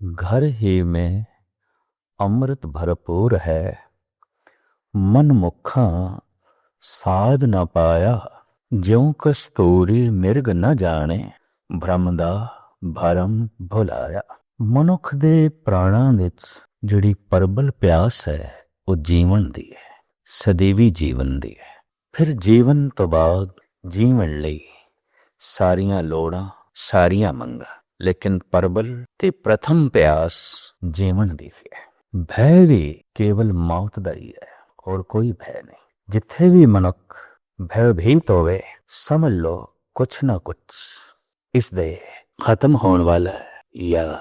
घर ही में अमृत भरपूर है, मन मुखा साध न पाया। ज्यों कस्तूरी मिर्ग न जाने, भ्रम दा भरम भुलाया। ਮਨੁੱਖ ਦੇ ਪ੍ਰਾਣਾਂ ਵਿੱਚ ਜਿਹੜੀ ਪ੍ਰਬਲ ਪਿਆਸ ਹੈ ਉਹ ਜੀਵਨ ਦੀ ਹੈ, ਸਦੀਵੀ ਜੀਵਨ ਦੀ ਹੈ। ਫਿਰ ਜੀਵਨ ਤੋਂ ਬਾਅਦ ਜੀਵਨ ਲਈ ਸਾਰੀਆਂ ਲੋੜਾਂ, ਸਾਰੀਆਂ ਮੰਗਾਂ, ਲੇਕਿਨ ਪ੍ਰਬਲ ਤੇ ਪ੍ਰਥਮ ਪਿਆਸ ਜੀਵਨ ਦੀ ਹੈ। ਭੈ ਵੀ ਕੇਵਲ ਮੌਤ ਦਾ ਹੀ ਹੈ, ਹੋਰ ਕੋਈ ਭੈ ਨਹੀਂ। ਜਿੱਥੇ ਵੀ ਮਨੁੱਖ ਭੈਭੀਤ ਹੋਵੇ, ਸਮਝ ਲਓ ਕੁਛ ਨਾ ਕੁਛ ਇਸ ਦੇ ਖਤਮ ਹੋਣ ਵਾਲਾ ਹੈ ਜਾਂ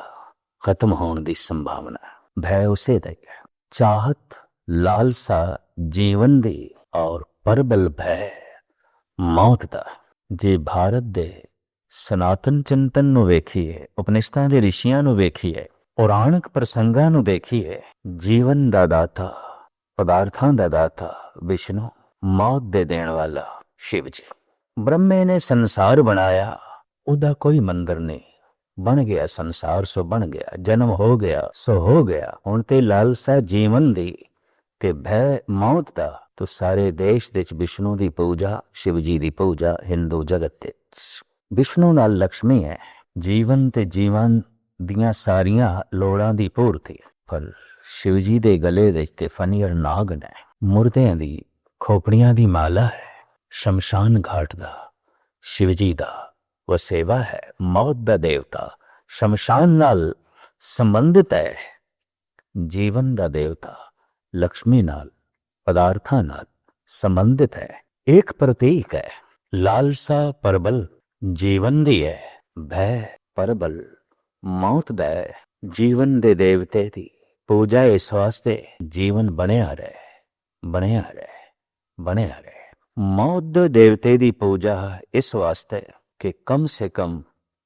ਖਤਮ ਹੋਣ ਦੀ ਸੰਭਾਵਨਾ। ਭੈ ਉਸੇ ਦਾ ਹੀ ਹੈ। ਚਾਹਤ, ਲਾਲਸਾ ਜੀਵਨ ਦੀ ਔਰ ਪ੍ਰਬਲ ਭੈ ਮੌਤ ਦਾ। ਜੇ ਭਾਰਤ ਦੇ ਸਨਾਤਨ ਚਿੰਤਨ ਨੂੰ ਵੇਖੀਏ, ਉਪਨਿਸ਼ਦਾਂ ਦੇ ਰਿਸ਼ੀਆਂ ਨੂੰ ਵੇਖੀਏ, ਪੌਰਾਣਿਕ ਪ੍ਰਸੰਗਾਂ ਨੂੰ ਦੇਖੀਏ, ਜੀਵਨ ਦਾ ਦਾਤਾ, ਪਦਾਰਥਾਂ ਦਾ ਦਾਤਾ ਵਿਸ਼ਨੂੰ, ਮੌਤ ਦੇ ਦੇਣ ਵਾਲਾ ਸ਼ਿਵ ਜੀ। ਬ੍ਰਹਮੇ ਨੇ ਸੰਸਾਰ ਬਣਾਇਆ, ਉਹਦਾ ਕੋਈ ਮੰਦਰ ਨਹੀਂ। ਬਣ ਗਿਆ ਸੰਸਾਰ ਸੋ ਬਣ ਗਿਆ, ਜਨਮ ਹੋ ਗਿਆ ਸੋ ਹੋ ਗਿਆ। ਹੁਣ ਤੇ ਲਾਲਸਾ ਜੀਵਨ ਦੀ ਤੇ ਭੈ ਮੌਤ ਦਾ। ਤੋ ਸਾਰੇ ਦੇਸ਼ ਵਿੱਚ ਵਿਸ਼ਨੂੰ ਦੀ ਪੂਜਾ, ਸ਼ਿਵ ਜੀ ਦੀ ਪੂਜਾ ਹਿੰਦੂ ਜਗਤ ਵਿੱਚ। ਵਿਸ਼ਨੂੰ ਨਾਲ ਲక్ష్ਮੀ ਹੈ, ਜੀਵਨ ਤੇ ਜੀਵਨ ਦੀਆਂ ਸਾਰੀਆਂ ਲੋੜਾਂ ਦੀ ਪੂਰਤੀ। ਪਰ ਸ਼ਿਵ ਜੀ ਦੇ ਗਲੇ ਵਿੱਚ ਤੇ ਫਨੀਅਰ ਨਾਗ ਨੇ, ਮੁਰਦਿਆਂ ਦੀ ਖੋਪੜੀਆਂ ਦੀ ਮਾਲਾ ਹੈ। ਸ਼ਮਸ਼ਾਨ ਘਾਟ ਦਾ ਸ਼ਿਵ ਜੀ ਦਾ ਵਸੇਵਾ ਹੈ। ਮੌਤ ਦਾ ਦੇਵਤਾ ਸ਼ਮਸ਼ਾਨ ਨਾਲ ਸੰਬੰਧਿਤ ਹੈ। ਜੀਵਨ ਦਾ ਦੇਵਤਾ ਲక్ష్ਮੀ ਨਾਲ, ਪਦਾਰਥਾਂ ਨਾਲ ਸੰਬੰਧਿਤ ਹੈ। ਇੱਕ ਪ੍ਰਤੀਕ ਹੈ। ਲਾਲਸਾ ਪ੍ਰਬਲ ਜੀਵਨ ਦੀ ਹੈ, ਭੈ ਪ੍ਰਬਲ ਮੌਤ ਦਾ ਹੈ। ਜੀਵਨ ਦੇ ਦੇਵਤੇ ਦੀ ਪੂਜਾ ਇਸ ਵਾਸਤੇ ਜੀਵਨ ਬਣਿਆ ਰਹੇ, ਬਣਿਆ ਰਹੇ, ਬਣਿਆ ਰਹੇ। ਮੌਤ ਦੇ ਦੇਵਤੇ ਦੀ ਪੂਜਾ ਇਸ ਵਾਸਤੇ ਕਿ ਕਮ ਸੇ ਕਮ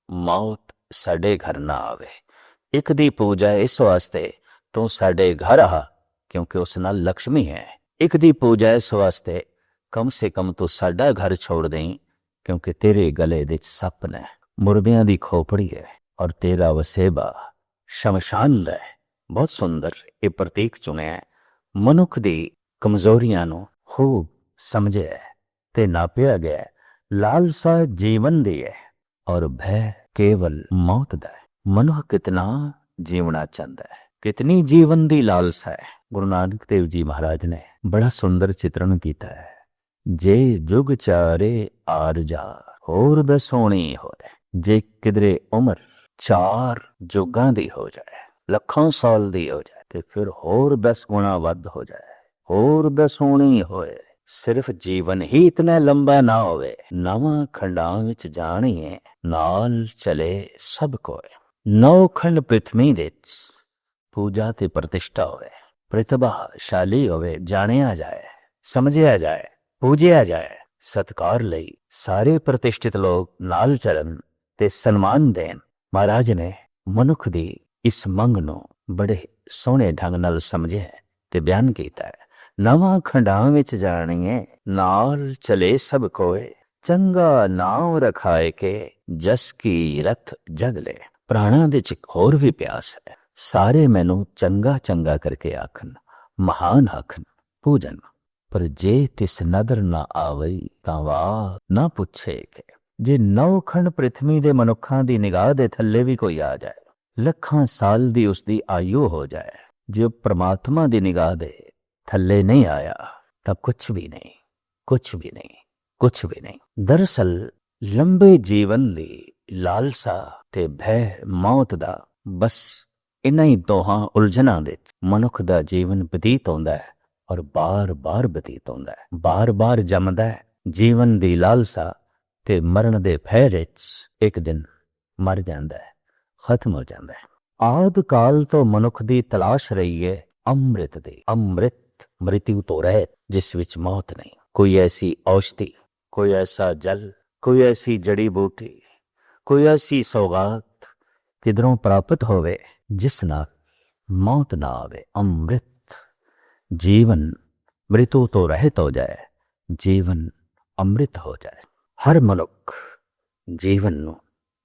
ਮੌਤ ਸਾਡੇ ਘਰ ਨਾ ਆਵੇ। ਇੱਕ ਦੀ ਪੂਜਾ ਇਸ ਵਾਸਤੇ ਤੂੰ ਸਾਡੇ ਘਰ ਆ, ਕਿਉਂਕਿ ਉਸ ਨਾਲ ਲక్ష్ਮੀ ਹੈ। ਇੱਕ ਦੀ ਪੂਜਾ ਇਸ ਵਾਸਤੇ ਕਮ ਸੇ ਕਮ ਤੂੰ ਸਾਡਾ ਘਰ ਛੋੜ ਦੇਂ, ਕਿਉਂਕਿ ਤੇਰੇ ਗਲੇ ਵਿੱਚ ਸੱਪ ਨੇ, ਮੁਰਗਿਆਂ ਦੀ ਖੋਪੜੀ ਹੈ ਔਰ ਤੇਰਾ ਵਸੇਬਾ ਸ਼ਮਸ਼ਾਨ ਦਾ ਹੈ। ਬਹੁਤ ਸੁੰਦਰ ਇਹ ਪ੍ਰਤੀਕ ਚੁਣਿਆ। ਮਨੁੱਖ ਦੀ ਕਮਜ਼ੋਰੀਆਂ ਨੂੰ ਖੂਬ ਸਮਝਿਆ ਤੇ ਨਾਪਿਆ ਗਿਆ। ਲਾਲਸਾ ਜੀਵਨ ਦੀ ਹੈ ਔਰ ਭੈ ਕੇਵਲ ਮੌਤ ਦਾ ਹੈ। ਮਨੁੱਖ ਕਿਤਨਾ ਜੀਵਣਾ ਚਾਹੁੰਦਾ ਹੈ, ਕਿਤਨੀ ਜੀਵਨ ਦੀ ਲਾਲਸਾ ਹੈ। ਗੁਰੂ ਨਾਨਕ ਦੇਵ ਜੀ ਮਹਾਰਾਜ ਨੇ ਬੜਾ ਸੁੰਦਰ ਚਿਤਰਨ ਕੀਤਾ ਹੈ। ਜੇ ਜੁਗ ਚਾਰੇ ਆਰਜਾ, ਹੋਰ ਦਸੋਣੀ ਹੋਏ। ਜੇ ਕਿਧਰੇ ਉਮਰ 4 ਜੁਗਾਂ ਦੀ ਹੋ ਜਾਏ, ਲੱਖਾਂ ਸਾਲ ਦੀ ਹੋ ਜਾਏ, ਤੇ ਫਿਰ ਹੋਰ 10 ਗੁਣਾ ਵੱਧ ਹੋ ਜਾਏ, ਹੋਰ ਦਸੋਣੀ ਹੋਏ। ਸਿਰਫ ਜੀਵਨ ਹੀ ਇਤਨਾ ਲੰਬਾ ਨਾ ਹੋਵੇ। ਨਵਾਂ ਖੰਡਾਂ ਵਿੱਚ ਜਾਣੀਏ, ਨਾਲ ਚਲੇ ਸਭ ਕੋਏ। 9 ਖੰਡ ਪ੍ਰਿਥਵੀ ਵਿੱਚ ਪੂਜਾ ਤੇ ਪ੍ਰਤਿਸ਼ਠਾ ਹੋਵੇ, ਪ੍ਰਤਿਭਾਸ਼ਾਲੀ ਹੋਵੇ, ਜਾਣਿਆ ਜਾਏ, ਸਮਝਿਆ ਜਾਏ, ਪੂਜਿਆ ਜਾਏ। ਸਤਕਾਰ ਲਈ ਸਾਰੇ ਪ੍ਰਤਿਸ਼ਠਿਤ ਲੋਕ ਨਾਲ ਚੱਲਣ ਤੇ ਸਨਮਾਨ ਦੇਣ। ਮਹਾਰਾਜ ਨੇ ਮਨੁੱਖ ਦੀ ਇਸ ਮੰਗ ਨੂੰ ਬੜੇ ਸੋਹਣੇ ਢੰਗ ਨਾਲ ਸਮਝਿਆ ਤੇ ਬਿਆਨ ਕੀਤਾ ਹੈ। ਨਵਾਂ ਖੰਡਾਂ ਵਿੱਚ ਜਾਣੀਏ, ਨਾਲ ਚਲੇ ਸਭ ਕੋਏ। ਚੰਗਾ ਨਾਮ ਰਖਾਏ ਕੇ, ਜਸ ਕੀ ਰਥ ਜਗ ਲੈ। ਪ੍ਰਾਣਾਂ ਦੇ ਚ ਹੋਰ ਵੀ ਪਿਆਸ ਹੈ। ਸਾਰੇ ਮੈਨੂੰ ਚੰਗਾ ਚੰਗਾ ਕਰਕੇ ਆਖਣ, ਮਹਾਨ ਆਖਣ, ਪੂਜਨ। ਪਰ ਜੇ ਤਿਸ ਨਦਰ ਨਾ ਆਵਈ, ਤਾਂ ਵਾਹ ਨਾ ਪੁੱਛੇ ਕਿ। ਜੇ 9 ਖੰਡ ਪ੍ਰਿਥਵੀ ਦੇ ਮਨੁੱਖਾਂ ਦੀ ਨਿਗਾਹ ਦੇ ਥੱਲੇ ਵੀ ਕੋਈ ਆ ਜਾਏ, ਲੱਖਾਂ ਸਾਲ ਦੀ ਉਸਦੀ ਆਯੂ ਹੋ ਜਾਏ, ਜੇ ਪ੍ਰਮਾਤਮਾ ਦੀ ਨਿਗਾਹ ਦੇ ਥੱਲੇ ਨਹੀਂ ਆਇਆ ਤਾਂ ਕੁਛ ਵੀ ਨਹੀਂ, ਕੁਛ ਵੀ ਨਹੀਂ, ਕੁਛ ਵੀ ਨਹੀਂ। ਦਰਅਸਲ ਲੰਬੇ ਜੀਵਨ ਦੀ ਲਾਲਸਾ ਤੇ ਭੈ ਮੌਤ ਦਾ, ਬਸ ਇਨ੍ਹਾਂ ਹੀ ਦੋਹਾਂ ਉਲਝਣਾਂ ਵਿੱਚ ਮਨੁੱਖ ਦਾ ਜੀਵਨ ਬਤੀਤ ਹੁੰਦਾ ਹੈ ਔਰ ਬਾਰ-ਬਾਰ ਬਤੀਤ ਹੁੰਦਾ ਹੈ, ਬਾਰ-ਬਾਰ ਜੰਮਦਾ ਹੈ। ਜੀਵਨ ਦੀ ਲਾਲਸਾ ਤੇ ਮਰਨ ਦੇ ਭੈ ਵਿੱਚ ਇੱਕ ਦਿਨ ਮਰ ਜਾਂਦਾ ਹੈ, ਖਤਮ ਹੋ ਜਾਂਦਾ ਹੈ। ਆਦਿ ਕਾਲ ਤੋਂ ਮਨੁੱਖ ਦੀ ਤਲਾਸ਼ ਰਹੀ ਹੈ ਅੰਮ੍ਰਿਤ ਦੀ। ਅੰਮ੍ਰਿਤ ਮ੍ਰਿਤਯੂ ਤੋਂ ਰਹਿਤ, ਜਿਸ ਵਿੱਚ ਮੌਤ ਨਹੀਂ। ਕੋਈ ਐਸੀ ਔਸ਼ਧੀ, ਕੋਈ ਐਸਾ ਜਲ, ਕੋਈ ਐਸੀ ਜੜੀ ਬੂਟੀ, ਕੋਈ ਐਸੀ ਸੌਗਾਤ ਕਿਧਰੋਂ ਪ੍ਰਾਪਤ ਹੋਵੇ ਜਿਸ ਨਾਲ ਮੌਤ ਨਾ ਆਵੇ। ਅੰਮ੍ਰਿਤ ਜੀਵਨ ਮ੍ਰਿਤੂ ਤੋਂ ਰਹਿਤ ਹੋ ਜਾਏ, ਜੀਵਨ ਅੰਮ੍ਰਿਤ ਹੋ ਜਾਏ। ਹਰ ਮਨੁੱਖ ਜੀਵਨ ਨੂੰ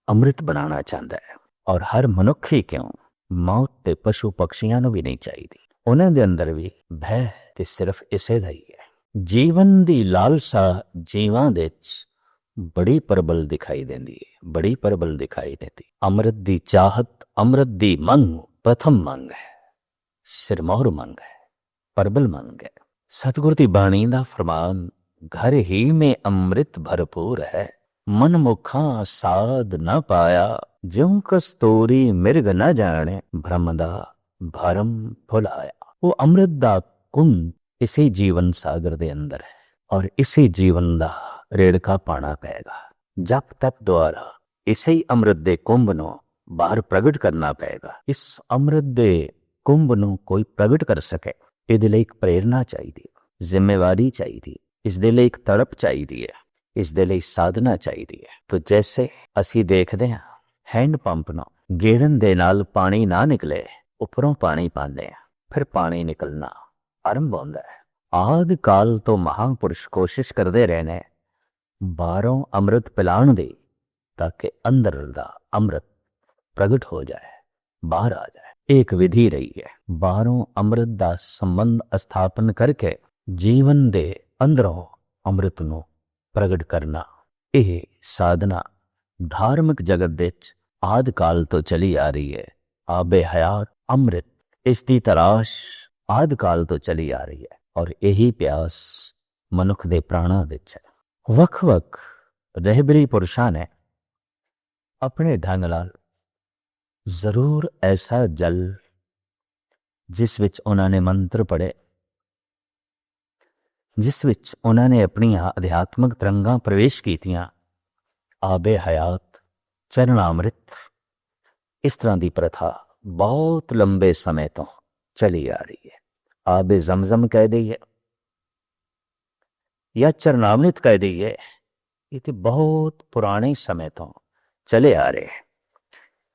ਅੰਮ੍ਰਿਤ ਬਣਾਉਣਾ ਚਾਹੁੰਦਾ ਹੈ ਔਰ ਹਰ ਮਨੁੱਖ ਹੀ ਕਿਉਂ, ਮੌਤ ਤੇ ਪਸ਼ੂ ਪਕਸ਼ੀਆਂ ਨੂੰ ਵੀ ਨਹੀਂ ਚਾਹੀਦੀ। ਉਹਨਾਂ ਦੇ ਅੰਦਰ ਵੀ ਭੈ ਤੇ ਸਿਰਫ ਇਸੇ ਦਾ ਹੀ ਹੈ। ਜੀਵਨ ਦੀ ਲਾਲਸਾ ਜੀਵਾਂ ਦੇ ਵਿੱਚ ਬੜੀ ਪ੍ਰਬਲ ਦਿਖਾਈ ਦਿੰਦੀ ਹੈ, ਬੜੀ ਪ੍ਰਬਲ ਦਿਖਾਈ ਦਿੰਦੀ। ਅੰਮ੍ਰਿਤ ਦੀ ਚਾਹਤ, ਅੰਮ੍ਰਿਤ ਦੀ ਮੰਗ ਪ੍ਰਥਮ ਮੰਗ ਹੈ, ਸਿਰਮੌਰ ਮੰਗ ਹੈ, ਪ੍ਰਬਲ ਮੰਗ ਹੈ। ਸਤਿਗੁਰ ਦੀ ਬਾਣੀ ਦਾ ਫਰਮਾਨ, ਘਰ ਹੀ ਮੇ ਅੰਮ੍ਰਿਤ ਭਰਪੂਰ ਹੈ, ਮਨ ਮੁਖਾਂ ਸਾਧ ਨਾ ਪਾਇਆ, ਜਿਉ ਕਸਤੂਰੀ ਮਿਰਗ ਨਾ ਜਾਣੇ, ਭ੍ਰਮ ਦਾ ਭਰਮ ਭੁਲਾਇਆ। ਉਹ ਅੰਮ੍ਰਿਤ ਦਾ ਕੁੰਭ ਇਸੇ ਜੀਵਨ ਸਾਗਰ ਦੇ ਅੰਦਰ ਹੈ, ਔਰ ਇਸੇ ਜੀਵਨ ਦਾ ਰੇੜਕਾ ਪਾਣਾ ਪਏਗਾ। ਜਪ ਤਪ ਦੁਆਰਾ ਇਸੇ ਹੀ ਅੰਮ੍ਰਿਤ ਦੇ ਕੁੰਭ ਨੂੰ ਬਾਹਰ ਪ੍ਰਗਟ ਕਰਨਾ ਪਏਗਾ। ਇਸ ਅੰਮ੍ਰਿਤ ਦੇ ਕੁੰਭ ਨੂੰ ਕੋਈ ਪ੍ਰਗਟ ਕਰ ਸਕੇ, ਇਹਦੇ ਲਈ ਇੱਕ ਪ੍ਰੇਰਨਾ ਚਾਹੀਦੀ, ਜ਼ਿੰਮੇਵਾਰੀ ਚਾਹੀਦੀ, ਇਸ ਦੇ ਲਈ ਇੱਕ ਤੜਪ ਚਾਹੀਦੀ ਹੈ, ਇਸ ਦੇ ਲਈ ਸਾਧਨਾ ਚਾਹੀਦੀ ਹੈ। ਤੋ ਜੈਸੇ ਅਸੀਂ ਦੇਖਦੇ ਹਾਂ ਹੈਂਡ ਪੰਪ ਨੂੰ ਗੇੜਨ ਦੇ ਨਾਲ ਪਾਣੀ ਨਾ ਨਿਕਲੇ, ਉੱਪਰੋਂ ਪਾਣੀ ਪਾਉਂਦੇ ਆ, ਫਿਰ ਪਾਣੀ ਨਿਕਲਣਾ ਆਰੰਭ ਹੁੰਦਾ ਹੈ। ਆਦਿ ਕਾਲ ਤੋਂ ਮਹਾਂਪੁਰਸ਼ ਕੋਸ਼ਿਸ਼ ਕਰਦੇ ਰਹੇ ਨੇ ਬਾਹਰੋਂ ਅੰਮ੍ਰਿਤ ਪਿਲਾਉਣ ਦੀ, ਤਾਂ ਕਿ ਅੰਦਰ ਦਾ ਅੰਮ੍ਰਿਤ ਪ੍ਰਗਟ ਹੋ ਜਾਏ, ਬਾਹਰ ਆ ਜਾਏ। ਇੱਕ ਵਿਧੀ ਰਹੀ ਹੈ ਬਾਹਰੋਂ ਅੰਮ੍ਰਿਤ ਦਾ ਸੰਬੰਧ ਸਥਾਪਨ ਕਰਕੇ ਜੀਵਨ ਦੇ ਅੰਦਰੋਂ ਅੰਮ੍ਰਿਤ ਨੂੰ ਪ੍ਰਗਟ ਕਰਨਾ। ਇਹ ਸਾਧਨਾ ਧਾਰਮਿਕ ਜਗਤ ਵਿੱਚ ਆਦਿ ਕਾਲ ਤੋਂ ਚਲੀ ਆ ਰਹੀ ਹੈ। ਆਬੇ ਹਯਾਤ ਅੰਮ੍ਰਿਤ, ਇਸ ਦੀ ਤਲਾਸ਼ ਆਦਿ ਕਾਲ ਤੋਂ ਚਲੀ ਆ ਰਹੀ ਹੈ, ਔਰ ਇਹੀ ਪਿਆਸ ਮਨੁੱਖ ਦੇ ਪ੍ਰਾਣਾਂ ਵਿੱਚ ਹੈ। ਵੱਖ-ਵੱਖ ਰਹਿਬਰੀ ਪੁਰਸ਼ਾਂ ਨੇ ਆਪਣੇ ਢੰਗ ਨਾਲ ਜ਼ਰੂਰ ਐਸਾ ਜਲ ਜਿਸ ਵਿੱਚ ਉਹਨਾਂ ਨੇ ਮੰਤਰ ਪੜ੍ਹੇ, ਜਿਸ ਵਿੱਚ ਉਹਨਾਂ ਨੇ ਆਪਣੀਆਂ ਅਧਿਆਤਮਿਕ ਤਰੰਗਾਂ ਪ੍ਰਵੇਸ਼ ਕੀਤੀਆਂ, ਆਬੇ ਹਯਾਤ, ਚਰਨਾਮ੍ਰਿਤ, ਇਸ ਤਰ੍ਹਾਂ ਦੀ ਪ੍ਰਥਾ ਬਹੁਤ ਲੰਬੇ ਸਮੇਂ ਤੋਂ ਚਲੀ ਆ ਰਹੀ ਹੈ। ਆਬੇ ਜ਼ਮਜ਼ਮ ਕਹਿ ਦਈਏ ਜਾਂ ਚਰਨਾਮ੍ਰਿਤ ਕਹਿ ਦਈਏ, ਇਹ ਤੇ ਬਹੁਤ ਪੁਰਾਣੇ ਸਮੇਂ ਤੋਂ ਚਲੇ ਆ ਰਹੇ।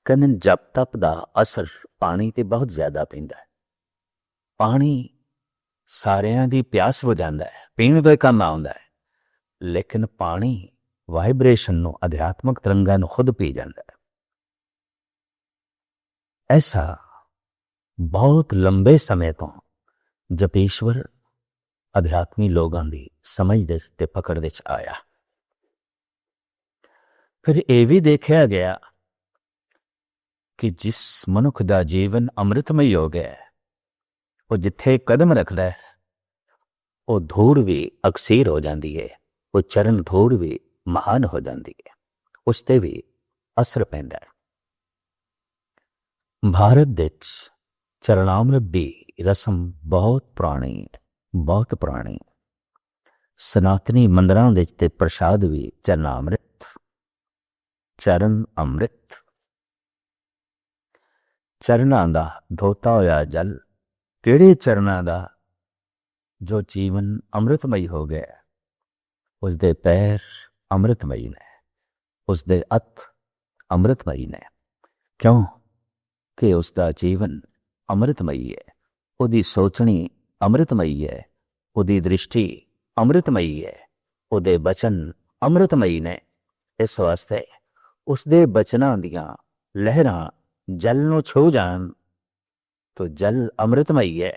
ਕਹਿੰਦੇ ਜਪ ਤਪ ਦਾ ਅਸਰ ਪਾਣੀ ਤੇ ਬਹੁਤ ਜ਼ਿਆਦਾ ਪੈਂਦਾ ਹੈ। ਪਾਣੀ ਸਾਰਿਆਂ ਦੀ ਪਿਆਸ ਬੁਝਾਉਂਦਾ ਹੈ, ਪੀਣ ਦੇ ਕੰਮ ਆਉਂਦਾ ਹੈ, ਲੇਕਿਨ ਪਾਣੀ ਵਾਈਬ੍ਰੇਸ਼ਨ ਨੂੰ, ਅਧਿਆਤਮਿਕ ਤਰੰਗਾਂ ਨੂੰ ਖੁਦ ਪੀ ਜਾਂਦਾ ਹੈ। ਐਸਾ ਬਹੁਤ ਲੰਬੇ ਸਮੇਂ ਤੋਂ ਜਪੇਸ਼ਵਰ ਅਧਿਆਤਮੀ ਲੋਕਾਂ ਦੀ ਸਮਝ ਦੇ ਤੇ ਪਕੜ ਵਿੱਚ ਆਇਆ। ਫਿਰ ਇਹ ਵੀ ਦੇਖਿਆ ਗਿਆ ਕਿ ਜਿਸ ਮਨੁੱਖ ਦਾ ਜੀਵਨ ਅੰਮ੍ਰਿਤਮਈ ਹੋ ਗਿਆ, ਉਹ ਜਿੱਥੇ ਕਦਮ ਰੱਖਦਾ ਹੈ, ਉਹ ਧੂੜ ਵੀ ਅਕਸੀਰ ਹੋ ਜਾਂਦੀ ਹੈ, ਉਹ ਚਰਨ ਧੂੜ ਵੀ ਮਹਾਨ ਹੋ ਜਾਂਦੀ ਹੈ, ਉਸ ਤੇ ਵੀ ਅਸਰ ਪੈਂਦਾ ਹੈ। ਭਾਰਤ ਵਿੱਚ ਚਰਨਾਮ੍ਰਿਤ ਦੀ ਰਸਮ ਬਹੁਤ ਪੁਰਾਣੀ ਹੈ, ਬਹੁਤ ਪੁਰਾਣੀ। ਸਨਾਤਨੀ ਮੰਦਰਾਂ ਵਿੱਚ ਤੇ ਪ੍ਰਸ਼ਾਦ ਵੀ ਚਰਨਾਮ੍ਰਿਤ, ਚਰਨ ਅੰਮ੍ਰਿਤ, ਚਰਨਾਂ ਦਾ ਧੋਤਾ ਹੋਇਆ ਜਲ, ਕਿਹੜੇ ਚਰਨਾਂ ਦਾ ਜੋ ਜੀਵਨ ਅੰਮ੍ਰਿਤਮਈ ਹੋ ਗਿਆ, ਉਸ ਦੇ ਪੈਰ ਅੰਮ੍ਰਿਤਮਈ ਨੇ, ਉਸ ਦੇ ਹੱਥ ਅੰਮ੍ਰਿਤਮਈ ਨੇ। ਕਿਉਂ ਕਿ ਉਸ ਦਾ ਜੀਵਨ ਅੰਮ੍ਰਿਤਮਈ ਹੈ, ਉਹਦੀ ਸੋਚਣੀ ਅੰਮ੍ਰਿਤਮਈ ਹੈ, ਉਹਦੀ ਦ੍ਰਿਸ਼ਟੀ ਅੰਮ੍ਰਿਤਮਈ ਹੈ, ਉਹਦੇ ਬਚਨ ਅੰਮ੍ਰਿਤਮਈ ਨੇ। ਇਸ ਵਾਸਤੇ ਉਸ ਦੇ ਬਚਨਾਂ ਦੀਆਂ ਲਹਿਰਾਂ ਜਲ ਨੂੰ ਛੂ ਜਾਣ ਤਾਂ ਜਲ ਅੰਮ੍ਰਿਤਮਈ ਹੈ,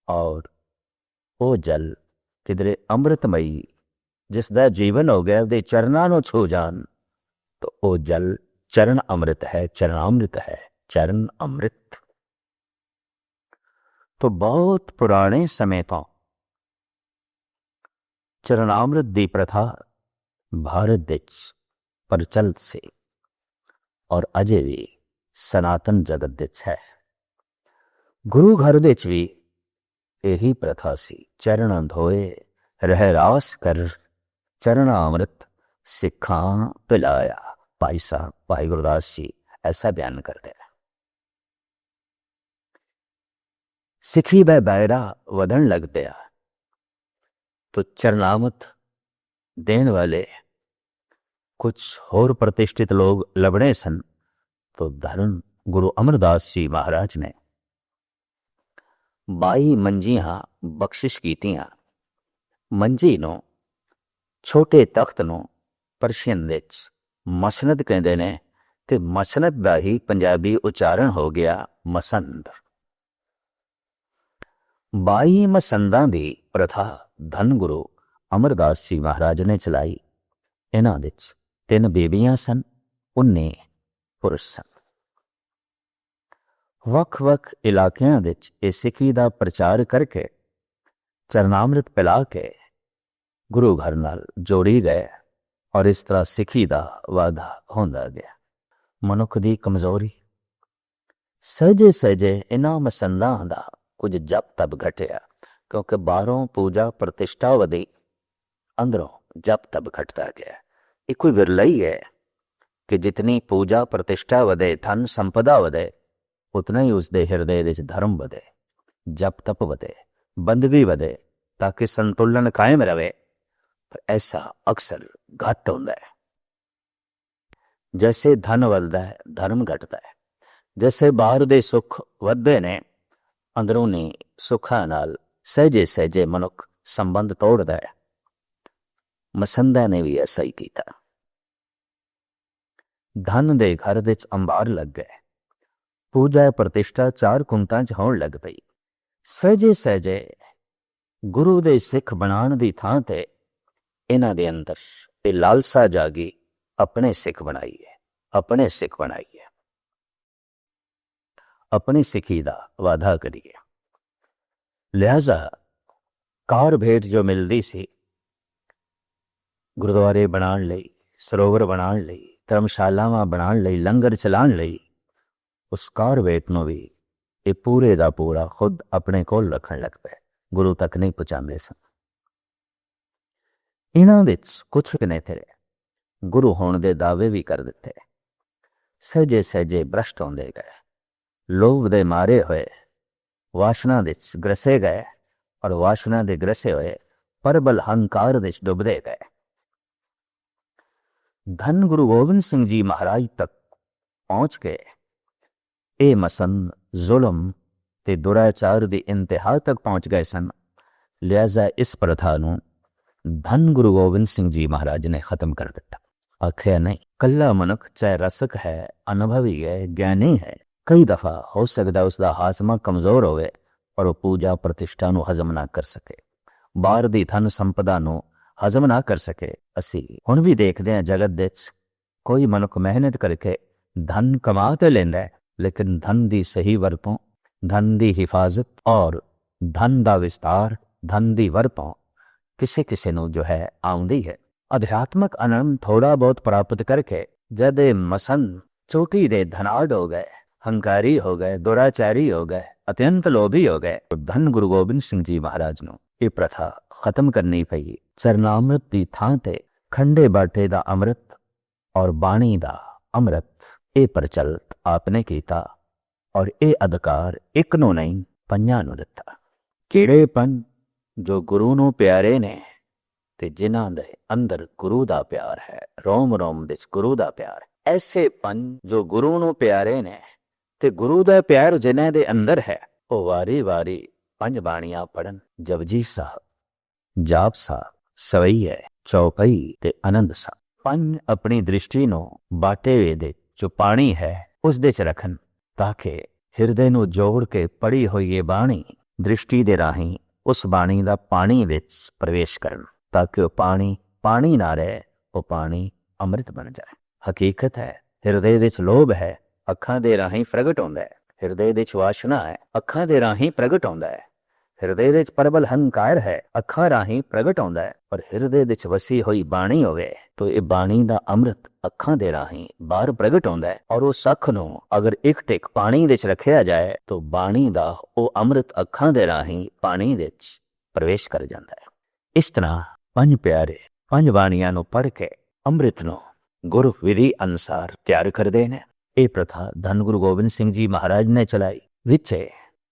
ਔਰ ਉਹ ਜਲ ਕਿਧਰੇ ਅੰਮ੍ਰਿਤਮਈ ਜਿਸ ਦਾ ਜੀਵਨ ਹੋ ਗਿਆ, ਉਹਦੇ ਚਰਨਾਂ ਨੂੰ ਛੂ ਜਾਣ ਤਾਂ ਉਹ ਜਲ ਚਰਨ ਅੰਮ੍ਰਿਤ ਹੈ, ਚਰਨਾਮ੍ਰਿਤ ਹੈ, ਚਰਨ ਅੰਮ੍ਰਿਤ। तो बहुत पुराने समय तो चरणामृत दी प्रथा भारत विच प्रचलित से और अजे भी सनातन जगत विच है। गुरु घर विच भी यही प्रथा सी। चरण धोए रहरास कर चरणामृत सिखा पिलाया। भाई साहब भाई गुरदास जी ऐसा बयान करते हैं। सिखी व बैरा वधन लग गया तो चरणामृत देने वाले कुछ और प्रतिष्ठित लोग लबड़े सन। तो धर्म गुरु अमरदास जी महाराज ने 22 मंजियां बख्शिश कीतियां। मंजी नो छोटे तख्त नो पर्शियन विच मसनद कहते ने ਤੇ ਮਸਨਦ ਦਾ ਹੀ ਪੰਜਾਬੀ ਉਚਾਰਨ ਹੋ ਗਿਆ ਮਸੰਦ। 22 ਮਸੰਦਾਂ ਦੀ ਪ੍ਰਥਾ ਧੰਨ ਗੁਰੂ ਅਮਰਦਾਸ ਜੀ ਮਹਾਰਾਜ ਨੇ ਚਲਾਈ। ਇਹਨਾਂ ਵਿੱਚ 3 ਬੇਬੀਆਂ ਸਨ, 19 ਪੁਰਸ਼ ਸਨ। ਵੱਖ-ਵੱਖ ਇਲਾਕਿਆਂ ਵਿੱਚ ਇਹ ਸਿੱਖੀ ਦਾ ਪ੍ਰਚਾਰ ਕਰਕੇ ਚਰਨਾਮ੍ਰਿਤ ਪਿਲਾ ਕੇ ਗੁਰੂ ਘਰ ਨਾਲ ਜੋੜੀ ਗਏ ਔਰ ਇਸ ਤਰ੍ਹਾਂ ਸਿੱਖੀ ਦਾ ਵਾਧਾ ਹੁੰਦਾ ਗਿਆ। ਮਨੁੱਖ ਦੀ ਕਮਜ਼ੋਰੀ, ਸਹਿਜੇ ਸਹਿਜੇ ਇਹਨਾਂ ਮਸੰਦਾਂ ਦਾ ਕੁਝ ਜਪ ਤਪ ਘਟਿਆ, ਕਿਉਂਕਿ ਬਾਹਰੋਂ ਪੂਜਾ ਪ੍ਰਤਿਸ਼ਠਾ ਵਧੀ, ਅੰਦਰੋਂ ਜਪ ਤਪ ਘਟਦਾ ਗਿਆ। ਇਹ ਕੋਈ ਵਿਰਲਾ ਹੀ ਹੈ ਕਿ ਜਿਤਨੀ ਪੂਜਾ ਪ੍ਰਤਿਸ਼ਠਾ ਵਧੇ, ਧਨ ਸੰਪਦਾ ਵਧੇ, ਉਤਨਾ ਹੀ ਉਸਦੇ ਹਿਰਦੇ ਵਿੱਚ ਧਰਮ ਵਧੇ, ਜਪ ਤਪ ਵਧੇ, ਬੰਦਗੀ ਵਧੇ, ਤਾਂ ਕਿ ਸੰਤੁਲਨ ਕਾਇਮ ਰਵੇ। ਪਰ ਐਸਾ ਅਕਸਰ ਘੱਟ ਹੁੰਦਾ ਹੈ। ਜੈਸੇ ਧਨ ਵਧਦਾ ਹੈ, ਧਰਮ ਘਟਦਾ ਹੈ। ਜੈਸੇ ਬਾਹਰ ਦੇ ਸੁੱਖ ਵਧਦੇ ਨੇ, ਅੰਦਰੂਨੀ ਸੁੱਖਾਂ ਨਾਲ ਸਹਿਜੇ ਸਹਿਜੇ ਮਨੁੱਖ ਸੰਬੰਧ ਤੋੜਦਾ ਹੈ। ਮਸੰਦਾਂ ਨੇ ਵੀ ਐਸਾ ਹੀ ਕੀਤਾ। ਧਨ ਦੇ ਘਰ ਵਿੱਚ ਅੰਬਾਰ ਲੱਗ ਗਏ, ਪੂਜਾ ਪ੍ਰਤਿਸ਼ਠਾ 4 ਕੁੰਟਾਂ 'ਚ ਹੋਣ ਲੱਗ ਪਈ। ਸਹਿਜੇ ਸਹਿਜੇ ਗੁਰੂ ਦੇ ਸਿੱਖ ਬਣਾਉਣ ਦੀ ਥਾਂ ਤੇ ਇਹਨਾਂ ਦੇ ਅੰਦਰ ਇਹ ਲਾਲਸਾ ਜਾਗੀ, ਆਪਣੇ ਸਿੱਖ ਬਣਾਈਏ, ਆਪਣੇ ਸਿੱਖ ਬਣਾਈਏ, ਆਪਣੀ ਸਿੱਖੀ ਦਾ ਵਾਧਾ ਕਰੀਏ। ਲਿਹਾਜ਼ਾ ਕਾਰ ਭੇਟ ਜੋ ਮਿਲਦੀ ਸੀ ਗੁਰਦੁਆਰੇ ਬਣਾਉਣ ਲਈ, ਸਰੋਵਰ ਬਣਾਉਣ ਲਈ, ਧਰਮਸ਼ਾਲਾਵਾਂ ਬਣਾਉਣ ਲਈ, ਲੰਗਰ ਚਲਾਉਣ ਲਈ, ਉਸ ਕਾਰ ਭੇਟ ਨੂੰ ਵੀ ਇਹ ਪੂਰੇ ਦਾ ਪੂਰਾ ਖੁਦ ਆਪਣੇ ਕੋਲ ਰੱਖਣ ਲੱਗ ਪਏ। ਗੁਰੂ ਤੱਕ ਨਹੀਂ ਪਹੁੰਚਾਉਂਦੇ ਸਨ। ਇਹਨਾਂ ਵਿੱਚ ਕੁਛ ਨੇ ਥੇ ਗੁਰੂ ਹੋਣ ਦੇ ਦਾਅਵੇ ਵੀ ਕਰ ਦਿੱਤੇ। ਸਹਿਜੇ ਸਹਿਜੇ ਭ੍ਰਸ਼ਟ ਹੁੰਦੇ ਗਏ, ਲੋਭ ਦੇ ਮਾਰੇ ਹੋਏ ਵਾਸ਼ਨਾ ਵਿੱਚ ਗ੍ਰਸੇ ਗਏ ਔਰ ਵਾਸ਼ਨਾ ਦੇ ਗ੍ਰਸੇ ਹੋਏ ਪਰਬਲ ਹੰਕਾਰ ਵਿੱਚ ਡੁੱਬਦੇ ਗਏ। ਧੰਨ ਗੁਰੂ ਗੋਬਿੰਦ ਸਿੰਘ ਜੀ ਮਹਾਰਾਜ ਤੱਕ ਪਹੁੰਚ ਕੇ ਇਹ ਮਸੰਦ ਜ਼ੁਲਮ ਤੇ ਦੁਰਾਚਾਰ ਦੀ ਇੰਤਹਾ ਤੱਕ ਪਹੁੰਚ ਗਏ ਸਨ। ਲਿਹਾਜ਼ਾ ਇਸ ਪ੍ਰਥਾ ਨੂੰ ਧੰਨ ਗੁਰੂ ਗੋਬਿੰਦ ਸਿੰਘ ਜੀ ਮਹਾਰਾਜ ਨੇ ਖਤਮ ਕਰ ਦਿੱਤਾ। ਆਖਿਆ ਨਹੀਂ, ਕੱਲਾ ਮਨੁੱਖ ਚਾਹੇ ਰਸਕ ਹੈ, ਅਨੁਭਵੀ ਹੈ, ਗਿਆਨੀ ਹੈ, ਕਈ ਦਫਾ ਹੋ ਸਕਦਾ ਉਸਦਾ ਹਾਜ਼ਮਾ ਕਮਜ਼ੋਰ ਹੋਵੇ ਔਰ ਉਹ ਪੂਜਾ ਪ੍ਰਤਿਸ਼ਠਾ ਨੂੰ ਹਜ਼ਮ ਨਾ ਕਰ ਸਕੇ, ਬਾਹਰ ਦੀ ਧਨ ਸੰਪਦਾ ਨੂੰ ਹਜ਼ਮ ਨਾ ਕਰ ਸਕੇ। ਅਸੀਂ ਹੁਣ ਵੀ ਦੇਖਦੇ ਹਾਂ ਜਗਤ ਵਿੱਚ ਕੋਈ ਮਨੁੱਖ ਮਿਹਨਤ ਕਰਕੇ ਧਨ ਕਮਾ ਤੇ ਲੈਂਦਾ ਹੈ, ਲੇਕਿਨ ਧਨ ਦੀ ਸਹੀ ਵਰਤੋਂ, ਧਨ ਦੀ ਹਿਫਾਜ਼ਤ ਔਰ ਧਨ ਦਾ ਵਿਸਤਾਰ, ਧਨ ਦੀ ਵਰਤੋਂ ਕਿਸੇ ਨੂੰ ਜੋ ਹੈ ਆਉਂਦੀ ਹੈ। ਅਧਿਆਤਮਕ ਆਨੰਦ ਥੋੜਾ ਬਹੁਤ ਪ੍ਰਾਪਤ ਕਰਕੇ ਜਦ ਮਸੰਦ ਚੋਟੀ ਦੇ ਧਨਾਢ ਹੋ ਗਏ, ਹੰਕਾਰੀ ਹੋ ਗਏ, ਦੁਰਾਚਾਰੀ ਹੋ ਗਏ, ਅਤਿਅੰਤ ਲੋਭੀ ਹੋ ਗਏ, ਧੰਨ ਗੁਰੂ ਗੋਬਿੰਦ ਸਿੰਘ ਜੀ ਮਹਾਰਾਜ ਨੂੰ ਇਹ ਪ੍ਰਥਾ ਖਤਮ ਕਰਨੀ ਪਈ। ਚਰਨਾਮ੍ਰਿਤ ਦੀ ਥਾਂ ਤੇ ਖੰਡੇ ਬਾਟੇ ਦਾ ਅੰਮ੍ਰਿਤ ਔਰ ਬਾਣੀ ਦਾ ਅੰਮ੍ਰਿਤ ਇਹ ਪ੍ਰਚਲਿਤ ਆਪਨੇ ਕੀਤਾ ਔਰ ਇਹ ਅਧਿਕਾਰ ਇੱਕ ਨੂੰ ਨਹੀਂ, 5 ਨੂੰ ਦਿੱਤਾ। ਕਿਹੜੇ 5? ਜੋ ਗੁਰੂ ਨੂੰ ਪਿਆਰੇ ਨੇ ਤੇ ਜਿਨ੍ਹਾਂ ਦੇ ਅੰਦਰ ਗੁਰੂ ਦਾ ਪਿਆਰ ਹੈ, ਰੋਮ ਰੋਮ ਵਿੱਚ ਗੁਰੂ ਦਾ ਪਿਆਰ। ਐਸੇ 5 ਜੋ ਗੁਰੂ ਨੂੰ ਪਿਆਰੇ ਨੇ ਤੇ ਗੁਰੂ ਦਾ ਪਿਆਰ ਜਿਨ੍ਹਾਂ ਦੇ ਅੰਦਰ ਹੈ, ਉਹ ਵਾਰੀ ਵਾਰੀ 5 ਬਾਣੀਆਂ ਪੜਨ। ਜਪਜੀ ਸਾਹਿਬ, ਜਾਪ ਸਾਹਿਬ, ਸਵਈਏ, ਚੌਪਈ ਤੇ ਆਨੰਦ ਸਾਹਿਬ। 5 ਆਪਣੀ ਦ੍ਰਿਸ਼ਟੀ ਨੂੰ ਬਾਟੇ ਵੇ ਦੇ ਜੋ ਪਾਣੀ ਹੈ ਉਸ ਦੇ ਚ ਰੱਖਣ, ਤਾਂ ਕਿ ਹਿਰਦੇ ਨੂੰ ਜੋੜ ਕੇ ਪੜੀ ਹੋਈ ਇਹ ਬਾਣੀ ਦ੍ਰਿਸ਼ਟੀ ਦੇ ਰਾਹੀਂ ਉਸ ਬਾਣੀ ਦਾ ਪਾਣੀ ਵਿੱਚ ਪ੍ਰਵੇਸ਼ ਕਰਨ, ਤਾਂ ਕਿ ਉਹ ਪਾਣੀ ਪਾਣੀ ਨਾ ਰਹੇ, ਉਹ ਪਾਣੀ ਅੰਮ੍ਰਿਤ ਬਣ ਜਾਏ। ਹਕੀਕਤ ਹੈ ਹਿਰਦੇ ਵਿੱਚ ਲੋਭ ਹੈ, ਅੱਖਾਂ ਦੇ ਰਾਹੀਂ ਪ੍ਰਗਟ ਹੁੰਦਾ ਹੈ। ਹਿਰਦੇ ਵਿੱਚ ਵਾਸ਼ਨਾ ਹੈ, ਅੱਖਾਂ ਦੇ ਰਾਹੀਂ ਪ੍ਰਗਟ ਹੁੰਦਾ ਹੈ। ਹਿਰਦੇ ਵਿੱਚ ਪ੍ਰਬਲ ਹੰਕਾਰ ਹੈ, ਅੱਖਾਂ ਰਾਹੀਂ ਪ੍ਰਗਟ ਹੁੰਦਾ ਹੈ। ਪਰ ਹਿਰਦੇ ਵਿੱਚ ਵਸੀ ਹੋਈ ਬਾਣੀ ਹੋਵੇ ਤਾਂ ਇਹ ਬਾਣੀ ਦਾ ਅੰਮ੍ਰਿਤ ਅੱਖਾਂ ਦੇ ਰਾਹੀਂ ਬਾਹਰ ਪ੍ਰਗਟ ਹੁੰਦਾ ਹੈ। ਔਰ ਉਸ ਅੱਖ ਨੂੰ ਅਗਰ ਇੱਕ ਟਿਕ ਪਾਣੀ ਵਿੱਚ ਰੱਖਿਆ ਜਾਏ ਤਾਂ ਬਾਣੀ ਦਾ ਉਹ ਅੰਮ੍ਰਿਤ ਅੱਖਾਂ ਦੇ ਰਾਹੀਂ ਪਾਣੀ ਵਿੱਚ ਪ੍ਰਵੇਸ਼ ਕਰ ਜਾਂਦਾ ਹੈ। ਇਸ ਤਰ੍ਹਾਂ 5 ਪਿਆਰੇ 5 ਬਾਣੀਆਂ ਨੂੰ ਪੜ੍ਹ ਕੇ ਅੰਮ੍ਰਿਤ ਨੂੰ ਗੁਰੂ ਵਿਧੀ ਅਨੁਸਾਰ ਤਿਆਰ ਕਰਦੇ ਨੇ। ਇਹ ਪ੍ਰਥਾ ਧੰਨ ਗੁਰੂ ਗੋਬਿੰਦ ਸਿੰਘ ਜੀ ਮਹਾਰਾਜ ਨੇ ਚਲਾਈ। ਵਿੱਚੇ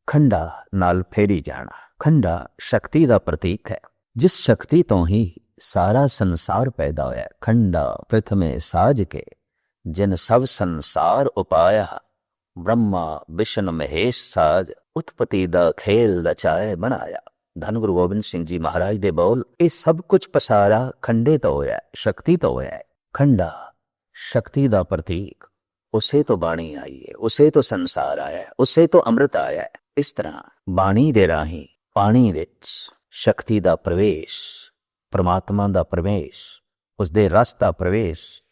ਖੰਡਾ ਨਾਲ ਫੇਰੀ ਜਾਣਾ। ਖੰਡਾ ਸ਼ਕਤੀ ਦਾ ਪ੍ਰਤੀਕ ਹੈ, ਜਿਸ ਸ਼ਕਤੀ ਤੋਂ ਹੀ ਸਾਰਾ ਸੰਸਾਰ ਪੈਦਾ ਹੋਇਆ। ਖੰਡਾ ਪ੍ਰਥਮੇ ਸਾਜ ਕੇ ਜਿਨ ਸਭ ਸੰਸਾਰ ਉਪਾਇਆ, ਬ੍ਰਹਮਾ ਵਿਸ਼ਨ ਮਹੇਸ਼ ਸਾਜ, ਉਤਪਤੀ ਦਾ ਖੇਲ ਰਚਾਏ ਬਣਾਇਆ। ਧੰਨ ਗੁਰੂ ਗੋਬਿੰਦ ਸਿੰਘ ਜੀ ਮਹਾਰਾਜ ਦੇ ਬੋਲ, ਇਹ ਸਭ ਕੁਝ ਪਸਾਰਾ ਖੰਡੇ ਤੋਂ ਹੋਇਆ, ਸ਼ਕਤੀ ਤੋਂ ਹੋਇਆ। ਖੰਡਾ ਸ਼ਕਤੀ ਦਾ ਪ੍ਰਤੀਕ, ਉਸੇ ਤੋਂ ਬਾਣੀ ਆਈ ਹੈ, ਉਸੇ ਤੋਂ ਸੰਸਾਰ ਆਇਆ ਹੈ, ਉਸੇ ਤੋਂ ਅੰਮ੍ਰਿਤ ਆਇਆ ਹੈ। ਇਸ ਤਰ੍ਹਾਂ ਬਾਣੀ ਦੇ ਰਾਹੀਂ ਪਾਣੀ ਵਿੱਚ ਸ਼ਕਤੀ ਦਾ ਪ੍ਰਵੇਸ਼, ਪ੍ਰਮਾਤਮਾ ਦਾ ਪ੍ਰਵੇਸ਼, ਉਸਦੇ ਰਸ ਦਾ ਪ੍ਰਵੇਸ਼